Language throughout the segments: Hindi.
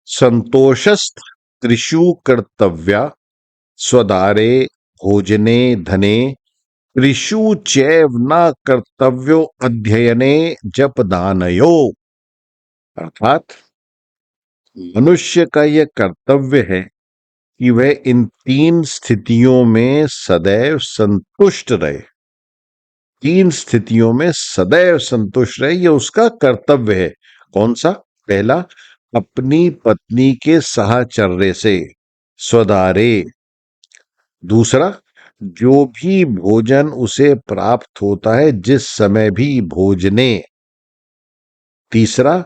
संतोषस्थ त्रिषु कर्तव्या स्वदारे भोजने धने त्रिषु चैव न कर्तव्यो अध्ययने जप दानयो। अर्थात मनुष्य का यह कर्तव्य है कि वह इन तीन स्थितियों में सदैव संतुष्ट रहे। तीन स्थितियों में सदैव संतुष्ट रहे, यह उसका कर्तव्य है। कौन सा? पहला, अपनी पत्नी के साहचर्य से, स्वदारे। दूसरा, जो भी भोजन उसे प्राप्त होता है जिस समय भी भोजने। तीसरा,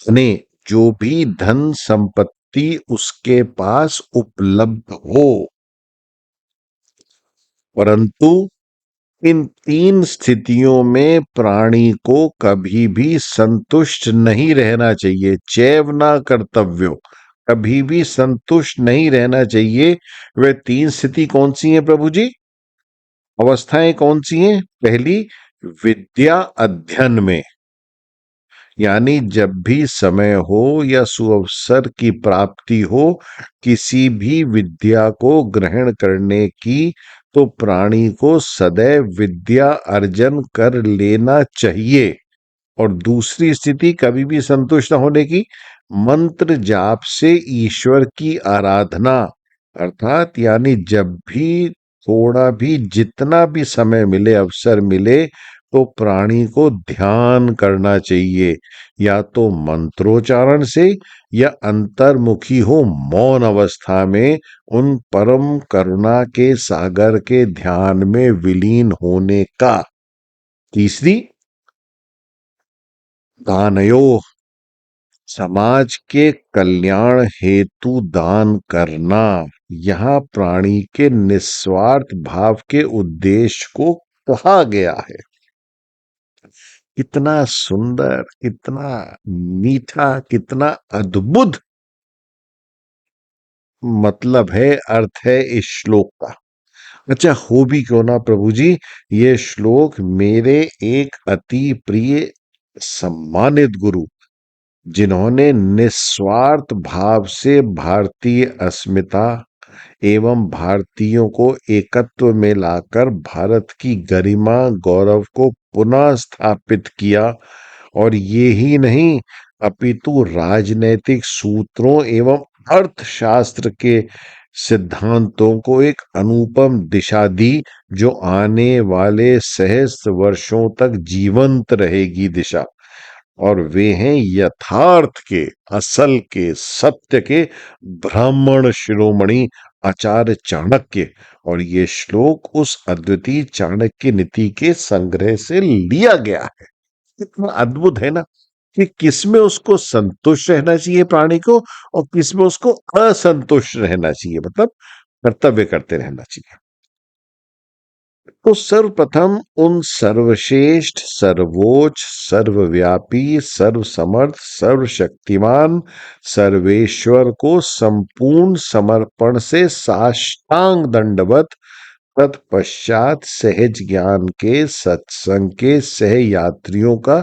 धने, जो भी धन संपत्ति उसके पास उपलब्ध हो। परंतु इन तीन स्थितियों में प्राणी को कभी भी संतुष्ट नहीं रहना चाहिए। चैव ना कर्तव्यो, कभी भी संतुष्ट नहीं रहना चाहिए। वे तीन स्थिति कौन सी हैं प्रभु जी? अवस्थाएं कौन सी हैं? पहली, विद्या अध्ययन में, यानी जब भी समय हो या सुअवसर की प्राप्ति हो किसी भी विद्या को ग्रहण करने की, तो प्राणी को सदैव विद्या अर्जन कर लेना चाहिए। और दूसरी स्थिति कभी भी संतुष्ट न होने की, मंत्र जाप से ईश्वर की आराधना। अर्थात यानी जब भी थोड़ा भी जितना भी समय मिले, अवसर मिले, तो प्राणी को ध्यान करना चाहिए, या तो मंत्रोच्चारण से या अंतर्मुखी हो मौन अवस्था में उन परम करुणा के सागर के ध्यान में विलीन होने का। तीसरी, दानयो, समाज के कल्याण हेतु दान करना। यहां प्राणी के निस्वार्थ भाव के उद्देश्य को कहा गया है। कितना सुंदर, कितना मीठा, कितना अद्भुत मतलब है, अर्थ है इस श्लोक का। अच्छा, हो भी क्यों ना प्रभु जी, ये श्लोक मेरे एक अति प्रिय सम्मानित गुरु, जिन्होंने निस्वार्थ भाव से भारतीय अस्मिता एवं भारतीयों को एकत्व में लाकर भारत की गरिमा गौरव को पुनः स्थापित किया, और ये ही नहीं अपितु राजनैतिक सूत्रों एवं अर्थशास्त्र के सिद्धांतों को एक अनुपम दिशा दी, जो आने वाले सहस्त्र वर्षों तक जीवंत रहेगी दिशा। और वे हैं यथार्थ के, असल के, सत्य के ब्राह्मण शिरोमणि आचार्य चाणक्य। और ये श्लोक उस अद्वितीय चाणक्य नीति के संग्रह से लिया गया है। कितना अद्भुत है ना, कि किसमें उसको संतुष्ट रहना चाहिए प्राणी को, और किसमें उसको असंतुष्ट रहना चाहिए, मतलब कर्तव्य करते रहना चाहिए। तो सर्वप्रथम उन सर्वश्रेष्ठ, सर्वोच्च, सर्वव्यापी, सर्वसमर्थ, सर्वशक्तिमान सर्वेश्वर को संपूर्ण समर्पण से साष्टांग दंडवत, तत्पश्चात सहज ज्ञान के सत्संग के सह यात्रियों का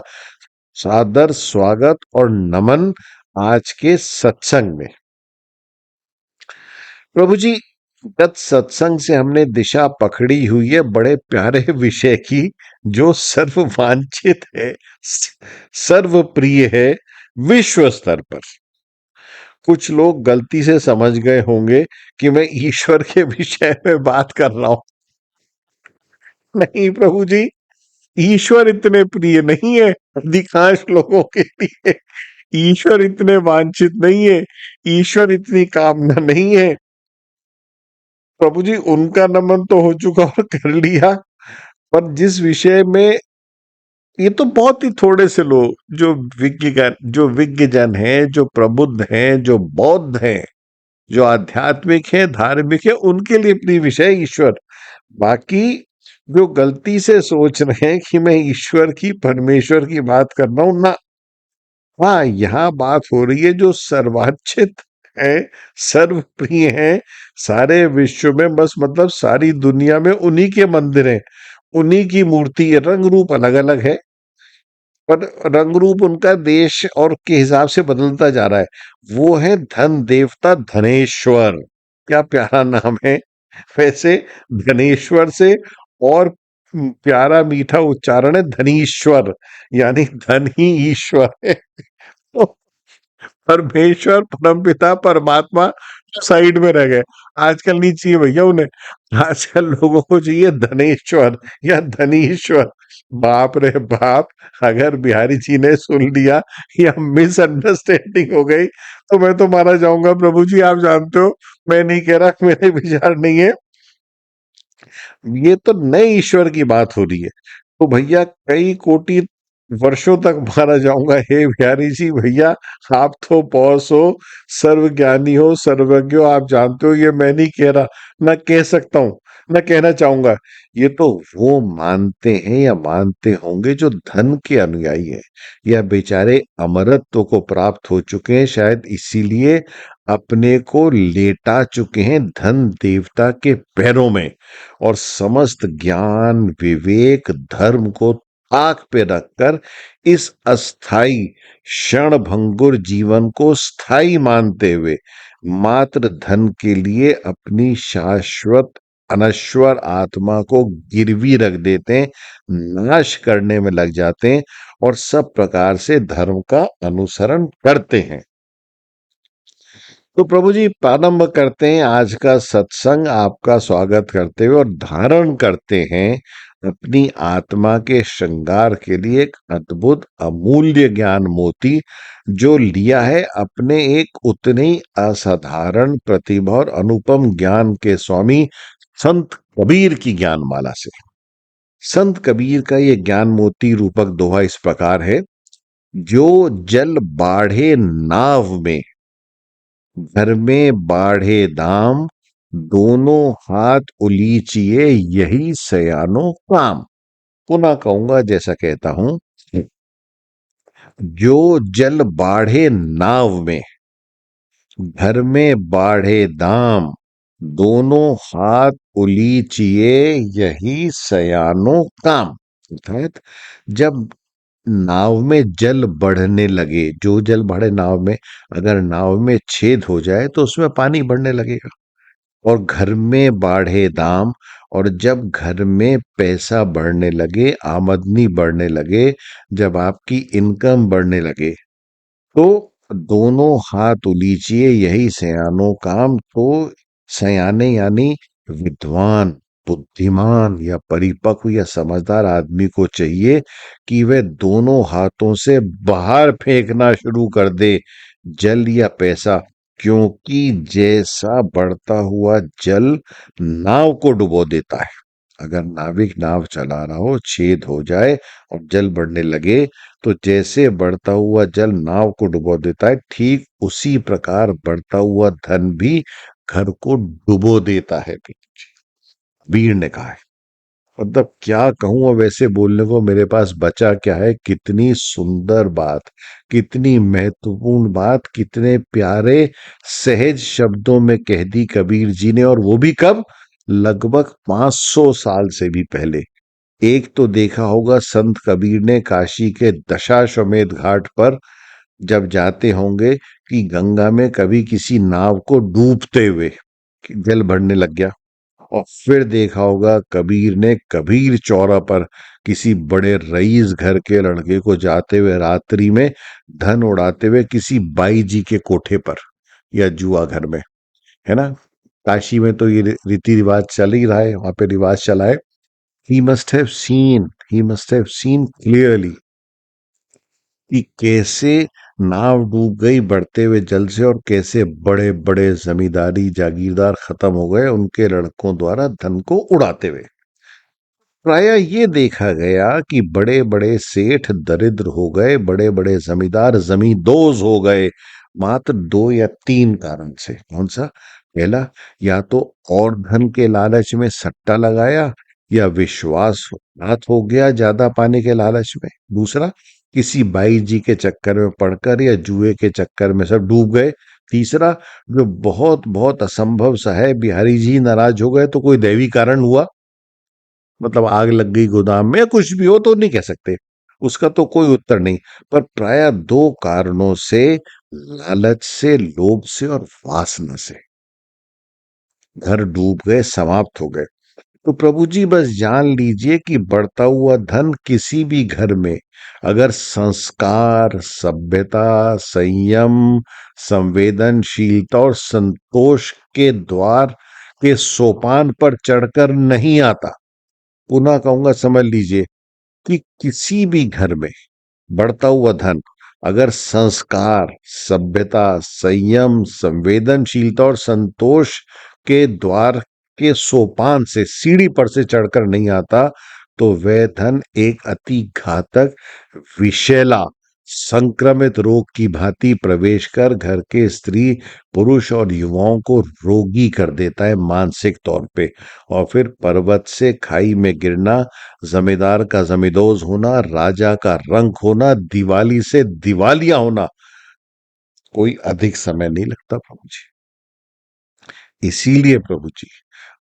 सादर स्वागत और नमन आज के सत्संग में। प्रभु जी, गत सत्संग से हमने दिशा पकड़ी हुई है बड़े प्यारे विषय की, जो सर्व वांछित है, सर्व प्रिय है विश्व स्तर पर। कुछ लोग गलती से समझ गए होंगे कि मैं ईश्वर के विषय में बात कर रहा हूं। नहीं प्रभु जी, ईश्वर इतने प्रिय नहीं है अधिकांश लोगों के लिए। ईश्वर इतने वांछित नहीं है, ईश्वर इतनी कामना नहीं है। प्रभु जी, उनका नमन तो हो चुका और कर लिया, पर जिस विषय में, ये तो बहुत ही थोड़े से लोग जो विज्ञ जन हैं, जो प्रबुद्ध हैं, जो बौद्ध हैं, जो आध्यात्मिक हैं, धार्मिक हैं, उनके लिए प्रिय विषय ईश्वर। बाकी जो गलती से सोच रहे हैं कि मैं ईश्वर की, परमेश्वर की बात कर रहा हूं ना, हाँ, यहाँ बात हो रही है जो सर्वाच्चित है, सर्वप्रिय है सारे विश्व में, बस मतलब सारी दुनिया में उन्हीं के मंदिर हैं, उन्हीं की मूर्ति है, रंग रूप अलग अलग है। पर रंग रूप उनका देश और के हिसाब से बदलता जा रहा है। वो है धन देवता धनेश्वर। क्या प्यारा नाम है। वैसे धनेश्वर से और प्यारा मीठा उच्चारण है धनीश्वर, यानी धन ही ईश्वर है। तो परमेश्वर परमपिता परमात्मा साइड में रह गए। आजकल नहीं चाहिए भैया उन्हें। आजकल लोगों को चाहिए धनेश्वर या धनीश्वर। बाप रे बाप। अगर बिहारी जी ने सुन लिया या मिसअंडरस्टैंडिंग हो गई तो मैं तो मारा जाऊंगा। प्रभु जी आप जानते हो, मैं नहीं कह रहा, मेरे विचार नहीं है, ये तो नए ईश्वर की बात हो रही है। तो भैया कई कोटि वर्षों तक मारा जाऊंगा। हे बिहारी जी भैया, आप तो बॉस हो, सर्वज्ञानी हो, सर्वज्ञ हो, आप जानते हो, ये मैं नहीं कह रहा, ना कह सकता हूं, ना कहना चाहूंगा। ये तो वो मानते हैं या मानते होंगे जो धन के अनुयायी है, या बेचारे अमरत्व को प्राप्त हो चुके हैं, शायद इसीलिए अपने को लेटा चुके हैं धन देवता के पैरों में, और समस्त ज्ञान विवेक धर्म को ताक पे रखकर इस अस्थाई क्षण भंगुर जीवन को स्थायी मानते हुए मात्र धन के लिए अपनी शाश्वत अनश्वर आत्मा को गिरवी रख देते हैं, नाश करने में लग जाते हैं, और सब प्रकार से धर्म का अनुसरण करते हैं। तो प्रभु जी प्रारंभ करते हैं आज का सत्संग, आपका स्वागत करते हुए, और धारण करते हैं अपनी आत्मा के श्रृंगार के लिए एक अद्भुत अमूल्य ज्ञान मोती, जो लिया है अपने एक उतने ही असाधारण प्रतिभा और अनुपम ज्ञान के स्वामी संत कबीर की ज्ञान माला से। संत कबीर का ये ज्ञान मोती रूपक दोहा इस प्रकार है: जो जल बाढ़े नाव में, घर में बाढ़े दाम, दोनों हाथ उलीचिए यही सयानो काम। पुनः कहूंगा जैसा कहता हूं: जो जल बाढ़े नाव में, घर में बाढ़े दाम, दोनों हाथ उलीचिए यही सयानो काम। अर्थात जब नाव में जल बढ़ने लगे, जो जल बढ़े नाव में, अगर नाव में छेद हो जाए तो उसमें पानी बढ़ने लगेगा। और घर में बाढ़े दाम, और जब घर में पैसा बढ़ने लगे, आमदनी बढ़ने लगे, जब आपकी इनकम बढ़ने लगे, तो दोनों हाथ उलीचिए यही सयानो काम। तो सयाने यानी विद्वान, बुद्धिमान या परिपक्व या समझदार आदमी को चाहिए कि वह दोनों हाथों से बाहर फेंकना शुरू कर दे जल या पैसा, क्योंकि जैसा बढ़ता हुआ जल नाव को डुबो देता है। अगर नाविक नाव चला रहा हो, छेद हो जाए और जल बढ़ने लगे, तो जैसे बढ़ता हुआ जल नाव को डुबो देता है, ठीक उसी प्रकार बढ़ता हुआ धन भी घर को डुबो देता है। वीर ने कहा है। मतलब क्या कहूं, अब वैसे बोलने को मेरे पास बचा क्या है। कितनी सुंदर बात, कितनी महत्वपूर्ण बात, कितने प्यारे सहज शब्दों में कह दी कबीर जी ने, और वो भी कब? लगभग 500 साल से भी पहले। एक तो देखा होगा संत कबीर ने काशी के दशाश्वमेध घाट पर जब जाते होंगे कि गंगा में कभी किसी नाव को डूबते हुए कि जल बढ़ने लग गया। और फिर देखा होगा कबीर ने कबीर चौरा पर किसी बड़े रईस घर के लड़के को जाते हुए रात्रि में धन उड़ाते हुए किसी बाई जी के कोठे पर या जुआ घर में, है ना। काशी में तो ये रीति रिवाज चल ही रहा है, वहां पे रिवाज चला है। He must have seen clearly कि कैसे नाव डूब गई बढ़ते हुए जल से, और कैसे बड़े बड़े जमींदारी जागीरदार खत्म हो गए उनके लड़कों द्वारा धन को उड़ाते हुए। प्राय ये देखा गया कि बड़े बड़े सेठ दरिद्र हो गए, बड़े बड़े जमींदार जमींदोज हो गए, मात्र दो या तीन कारण से। कौन सा? पहला, या तो और धन के लालच में सट्टा लगाया, या विश्वासघात हो गया ज्यादा पाने के लालच में। दूसरा, किसी बाई जी के चक्कर में पड़कर या जुए के चक्कर में सब डूब गए। तीसरा, जो बहुत बहुत असंभव सा है, बिहारी जी नाराज हो गए तो कोई दैवी कारण हुआ, मतलब आग लग गई गोदाम में, कुछ भी हो तो नहीं कह सकते। उसका तो कोई उत्तर नहीं। पर प्राय दो कारणों से, लालच से, लोभ से और वासना से घर डूब गए, समाप्त हो गए। तो प्रभु जी बस जान लीजिए कि बढ़ता हुआ धन किसी भी घर में अगर संस्कार, सभ्यता, संयम, संवेदनशीलता और संतोष के द्वार के सोपान पर चढ़कर नहीं आता, पुनः कहूंगा समझ लीजिए कि किसी भी घर में बढ़ता हुआ धन अगर संस्कार, सभ्यता, संयम, संवेदनशीलता और संतोष के द्वार के सोपान से, सीढ़ी पर से चढ़कर नहीं आता, तो वह धन एक अति घातक, विषैला, संक्रमित रोग की भांति प्रवेश कर घर के स्त्री, पुरुष और युवाओं को रोगी कर देता है मानसिक तौर पे। और फिर पर्वत से खाई में गिरना, जमींदार का जमींदोज होना, राजा का रंक होना, दिवाली से दिवालिया होना, कोई अधिक समय नहीं लगता प्रभु जी। इसीलिए प्रभु जी,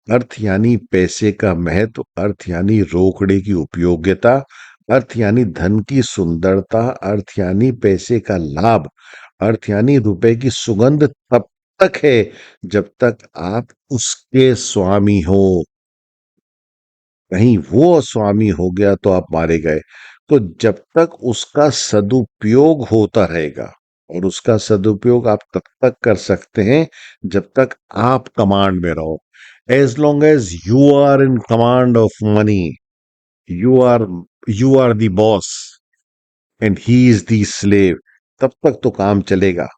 अर्थ यानी पैसे का महत्व, अर्थ यानी रोकड़े की उपयोगिता, अर्थ यानी धन की सुंदरता, अर्थ यानी पैसे का लाभ, अर्थ यानी रुपए की सुगंध तब तक है जब तक आप उसके स्वामी हो। कहीं वो स्वामी हो गया तो आप मारे गए। तो जब तक उसका सदुपयोग होता रहेगा, और उसका सदुपयोग आप तब तक कर सकते हैं जब तक आप कमांड में रहो। As long as you are in command of money, you are you are the boss and he is the slave, तब तक तो काम चलेगा।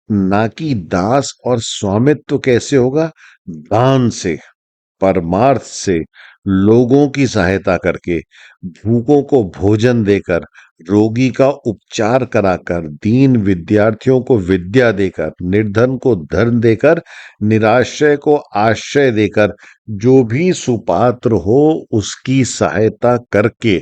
ना कि दास और स्वामित्व कैसे होगा? दान से, परमार्थ से, लोगों की सहायता करके, भूखों को भोजन देकर, रोगी का उपचार कराकर, दीन विद्यार्थियों को विद्या देकर, निर्धन को धन देकर, निराश्रय को आश्रय देकर, जो भी सुपात्र हो उसकी सहायता करके।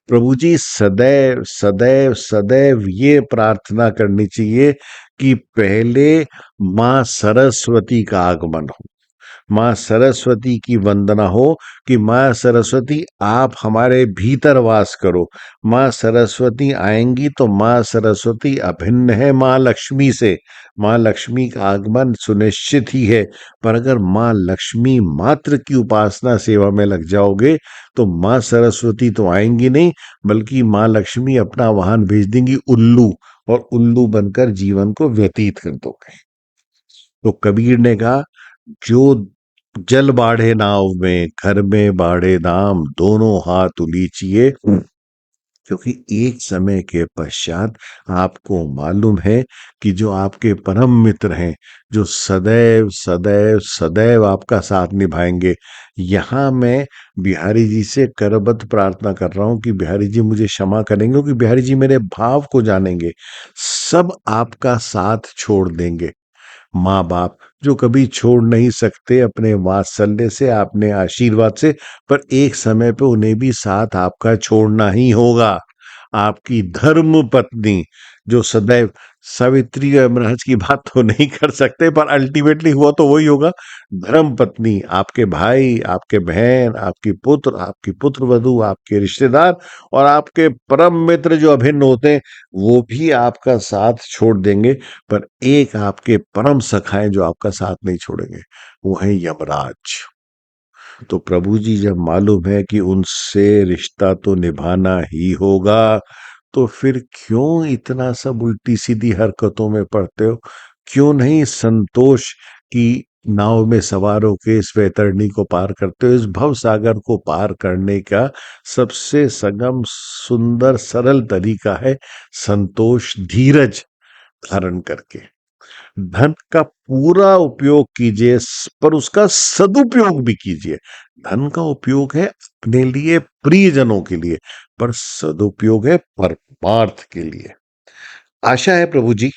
प्रभु जी सदैव सदैव सदैव ये प्रार्थना करनी चाहिए कि पहले मां सरस्वती का आगमन हो, मां सरस्वती की वंदना हो, कि मां सरस्वती आप हमारे भीतर वास करो। मां सरस्वती आएंगी तो मां सरस्वती अभिन्न है मां लक्ष्मी से, मां लक्ष्मी का आगमन सुनिश्चित ही है। पर अगर मां लक्ष्मी मात्र की उपासना सेवा में लग जाओगे तो मां सरस्वती तो आएंगी नहीं, बल्कि मां लक्ष्मी अपना वाहन भेज देंगी उल्लू, और उल्लू बनकर जीवन को व्यतीत कर दोगे। तो कबीर ने कहा, जो जल बाढ़े नाव में, घर में बाढ़े दाम, दोनों हाथ उलीचिए। क्योंकि एक समय के पश्चात आपको मालूम है कि जो आपके परम मित्र हैं, जो सदैव सदैव सदैव आपका साथ निभाएंगे। यहां मैं बिहारी जी से करबद्ध प्रार्थना कर रहा हूं कि बिहारी जी मुझे क्षमा करेंगे, क्योंकि बिहारी जी मेरे भाव को जानेंगे। सब आपका साथ छोड़ देंगे, माँ बाप जो कभी छोड़ नहीं सकते अपने वात्सल्य से, अपने आशीर्वाद से, पर एक समय पे उन्हें भी साथ आपका छोड़ना ही होगा। आपकी धर्म पत्नी, जो सदैव, सावित्री और यमराज की बात तो नहीं कर सकते, पर अल्टीमेटली हुआ तो वही होगा। धर्म पत्नी, आपके भाई, आपके बहन, आपकी पुत्र, आपकी पुत्र वधू, आपके रिश्तेदार और आपके परम मित्र जो अभिन्न होते हैं, वो भी आपका साथ छोड़ देंगे। पर एक आपके परम सखा हैं जो आपका साथ नहीं छोड़ेंगे, वो है यमराज। तो प्रभु जी जब मालूम है कि उनसे रिश्ता तो निभाना ही होगा, तो फिर क्यों इतना सब उल्टी सीधी हरकतों में पड़ते हो? क्यों नहीं संतोष की नाव में सवार होकर इस वैतरणी को पार करते हो? इस भव सागर को पार करने का सबसे सगम, सुंदर, सरल तरीका है संतोष, धीरज धारण करके। धन का पूरा उपयोग कीजिए, पर उसका सदुपयोग भी कीजिए। धन का उपयोग है अपने लिए, प्रियजनों के लिए, पर सदुपयोग है परमार्थ के लिए। आशा है प्रभु जी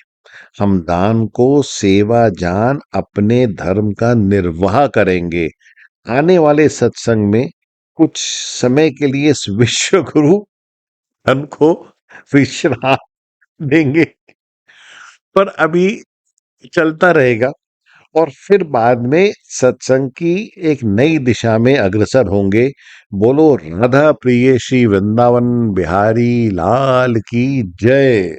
हम दान को सेवा जान अपने धर्म का निर्वाह करेंगे। आने वाले सत्संग में कुछ समय के लिए इस विश्व गुरु धन को विश्राम देंगे, पर अभी चलता रहेगा। और फिर बाद में सत्संग की एक नई दिशा में अग्रसर होंगे। बोलो राधा प्रिय श्री वृंदावन बिहारी लाल की जय।